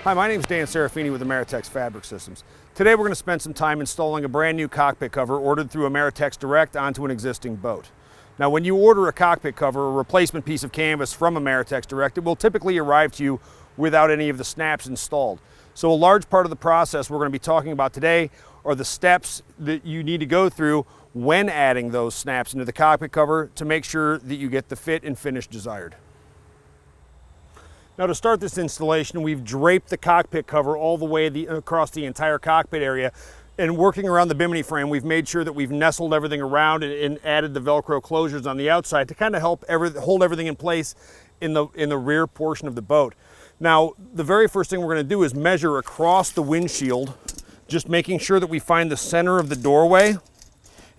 Hi, my name is Dan Serafini with Ameritex Fabric Systems. Today we're going to spend some time installing a brand new cockpit cover ordered through Ameritex Direct onto an existing boat. Now when you order a cockpit cover, a replacement piece of canvas from Ameritex Direct, it will typically arrive to you without any of the snaps installed. So a large part of the process we're going to be talking about today are the steps that you need to go through when adding those snaps into the cockpit cover to make sure that you get the fit and finish desired. Now to start this installation, we've draped the cockpit cover all the way across the entire cockpit area, and working around the bimini frame, we've made sure that we've nestled everything around and added the Velcro closures on the outside to kind of help hold everything in place in the rear portion of the boat. Now, the very first thing we're going to do is measure across the windshield, just making sure that we find the center of the doorway,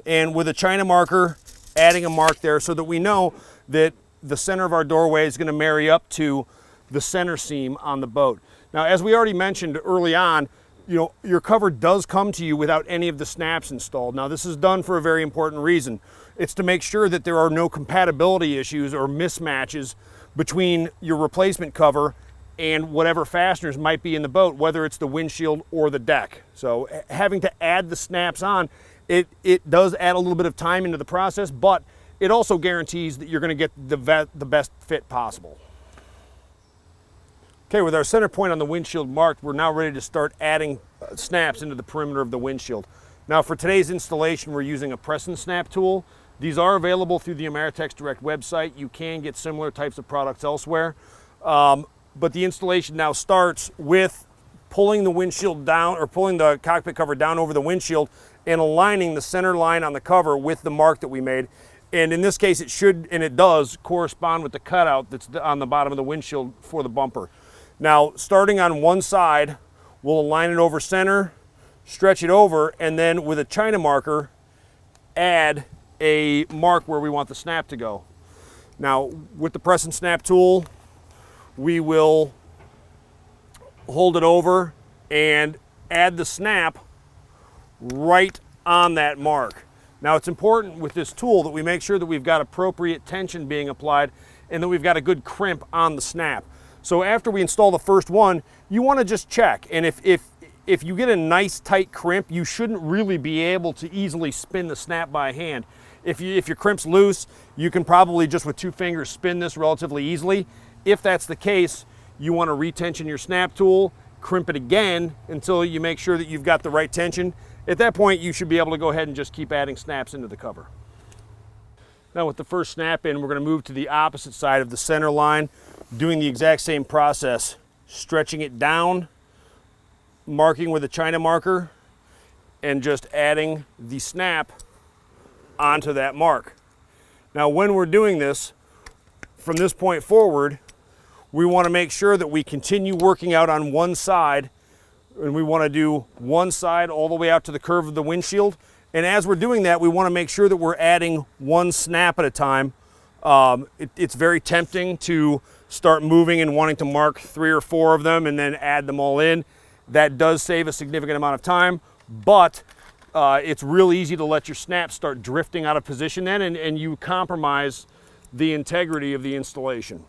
and with a China marker, adding a mark there so that we know that the center of our doorway is going to marry up to the center seam on the boat. Now, as we already mentioned early on, your cover does come to you without any of the snaps installed. Now, this is done for a very important reason. It's to make sure that there are no compatibility issues or mismatches between your replacement cover and whatever fasteners might be in the boat, whether it's the windshield or the deck. So having to add the snaps on, it does add a little bit of time into the process, but it also guarantees that you're going to get the best fit possible. Okay, with our center point on the windshield marked, we're now ready to start adding snaps into the perimeter of the windshield. Now for today's installation, we're using a press and snap tool. These are available through the Ameritex Direct website. You can get similar types of products elsewhere. But the installation now starts with pulling the windshield down, or pulling the cockpit cover down over the windshield and aligning the center line on the cover with the mark that we made. And in this case, it should, and it does, correspond with the cutout that's on the bottom of the windshield for the bumper. Now, starting on one side, we'll align it over center, stretch it over, and then with a China marker, add a mark where we want the snap to go. Now, with the press and snap tool, we will hold it over and add the snap right on that mark. Now, it's important with this tool that we make sure that we've got appropriate tension being applied and that we've got a good crimp on the snap. So after we install the first one, you want to just check. And if you get a nice tight crimp, you shouldn't really be able to easily spin the snap by hand. If your crimp's loose, you can probably just with 2 fingers spin this relatively easily. If that's the case, you want to retension your snap tool, crimp it again until you make sure that you've got the right tension. At that point, you should be able to go ahead and just keep adding snaps into the cover. Now with the first snap in, we're going to move to the opposite side of the center line, doing the exact same process, stretching it down, marking with a China marker, and just adding the snap onto that mark. Now when we're doing this, from this point forward, we want to make sure that we continue working out on one side, and we want to do one side all the way out to the curve of the windshield. And as we're doing that, we want to make sure that we're adding one snap at a time. It's very tempting to start moving and wanting to mark 3 or 4 of them and then add them all in. That does save a significant amount of time, but it's real easy to let your snaps start drifting out of position then, and you compromise the integrity of the installation.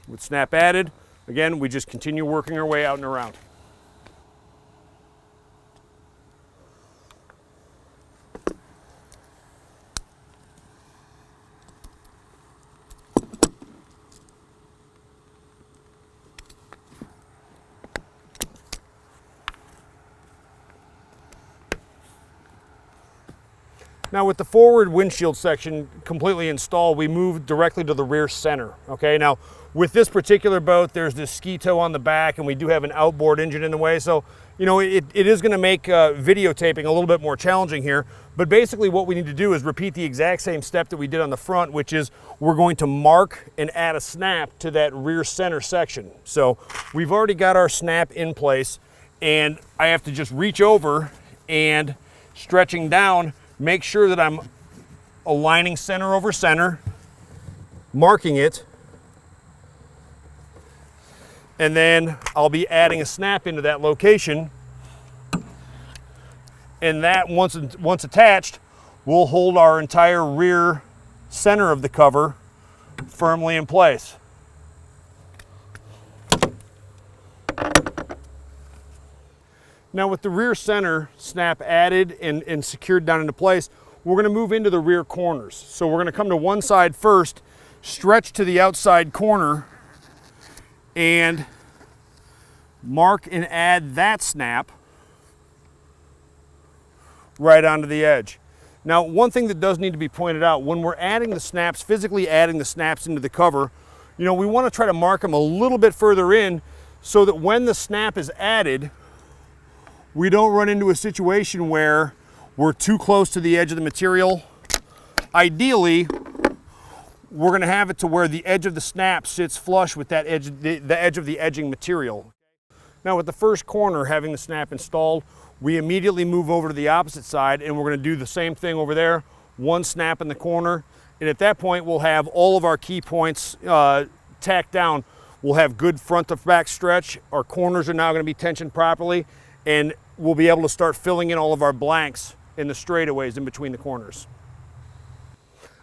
With snap added, again, we just continue working our way out and around. Now with the forward windshield section completely installed, we move directly to the rear center, okay? Now with this particular boat, there's this ski tow on the back and we do have an outboard engine in the way, so it is gonna make videotaping a little bit more challenging here, but basically what we need to do is repeat the exact same step that we did on the front, which is we're going to mark and add a snap to that rear center section. So we've already got our snap in place, and I have to just reach over and stretching down, make sure that I'm aligning center over center, marking it, and then I'll be adding a snap into that location. And that, once attached, will hold our entire rear center of the cover firmly in place. Now with the rear center snap added and secured down into place, we're going to move into the rear corners. So we're going to come to one side first, stretch to the outside corner, and mark and add that snap right onto the edge. Now, one thing that does need to be pointed out, when we're adding the snaps, physically adding the snaps into the cover, you know, we want to try to mark them a little bit further in so that when the snap is added, we don't run into a situation where we're too close to the edge of the material. Ideally, we're going to have it to where the edge of the snap sits flush with that edge, the edge of the edging material. Now with the first corner having the snap installed, we immediately move over to the opposite side and we're going to do the same thing over there, one snap in the corner, and at that point we'll have all of our key points tacked down. We'll have good front to back stretch, our corners are now going to be tensioned properly, and we'll be able to start filling in all of our blanks in the straightaways in between the corners.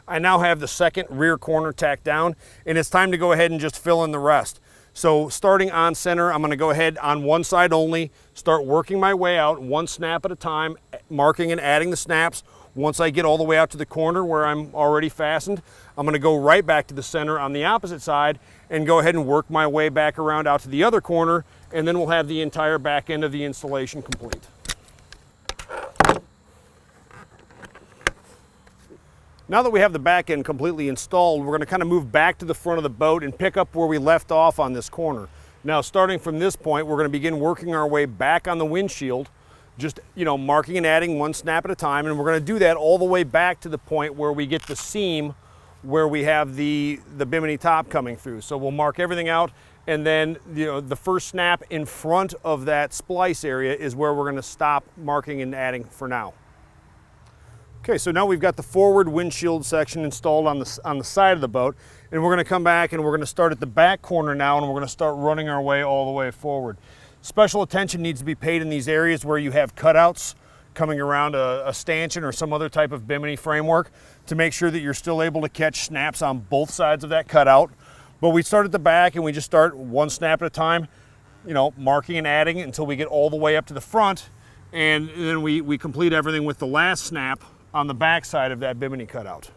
I now have the second rear corner tacked down, and it's time to go ahead and just fill in the rest. So starting on center, I'm going to go ahead on one side only, start working my way out one snap at a time, marking and adding the snaps. Once I get all the way out to the corner where I'm already fastened, I'm going to go right back to the center on the opposite side and go ahead and work my way back around out to the other corner, and then we'll have the entire back end of the installation complete. Now that we have the back end completely installed, we're going to kind of move back to the front of the boat and pick up where we left off on this corner. Now starting from this point, we're going to begin working our way back on the windshield, just, you know, marking and adding one snap at a time, and we're going to do that all the way back to the point where we get the seam where we have the bimini top coming through. So we'll mark everything out, and then, you know, the first snap in front of that splice area is where we're going to stop marking and adding for now. Okay, so now we've got the forward windshield section installed on the side of the boat, and we're going to come back and we're going to start at the back corner now, and we're going to start running our way all the way forward. Special attention needs to be paid in these areas where you have cutouts coming around a stanchion or some other type of bimini framework to make sure that you're still able to catch snaps on both sides of that cutout. But we start at the back and we just start one snap at a time, you know, marking and adding until we get all the way up to the front, and then we complete everything with the last snap on the back side of that bimini cutout.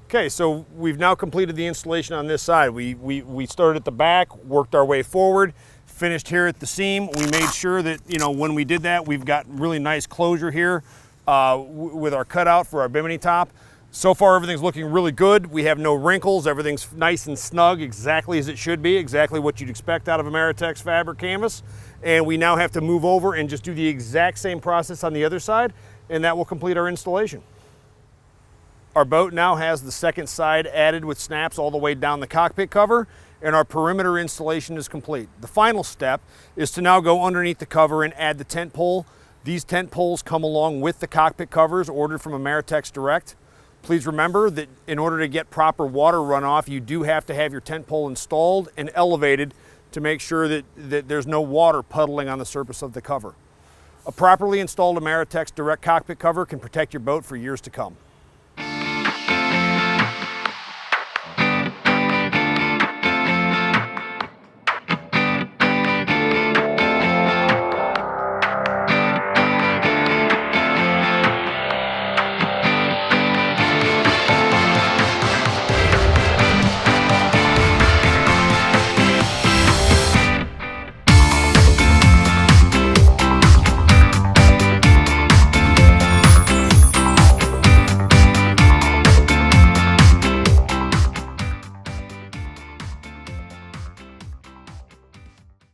Okay, so we've now completed the installation on this side. We started at the back, worked our way forward, finished here at the seam. We made sure that, you know, when we did that, we've got really nice closure here with our cutout for our bimini top. So far, everything's looking really good. We have no wrinkles. Everything's nice and snug, exactly as it should be, exactly what you'd expect out of Ameritex fabric canvas. And we now have to move over and just do the exact same process on the other side, and that will complete our installation. Our boat now has the second side added with snaps all the way down the cockpit cover, and our perimeter installation is complete. The final step is to now go underneath the cover and add the tent pole. These tent poles come along with the cockpit covers ordered from Ameritex Direct. Please remember that in order to get proper water runoff, you do have to have your tent pole installed and elevated to make sure that there's no water puddling on the surface of the cover. A properly installed Ameritex Direct cockpit cover can protect your boat for years to come.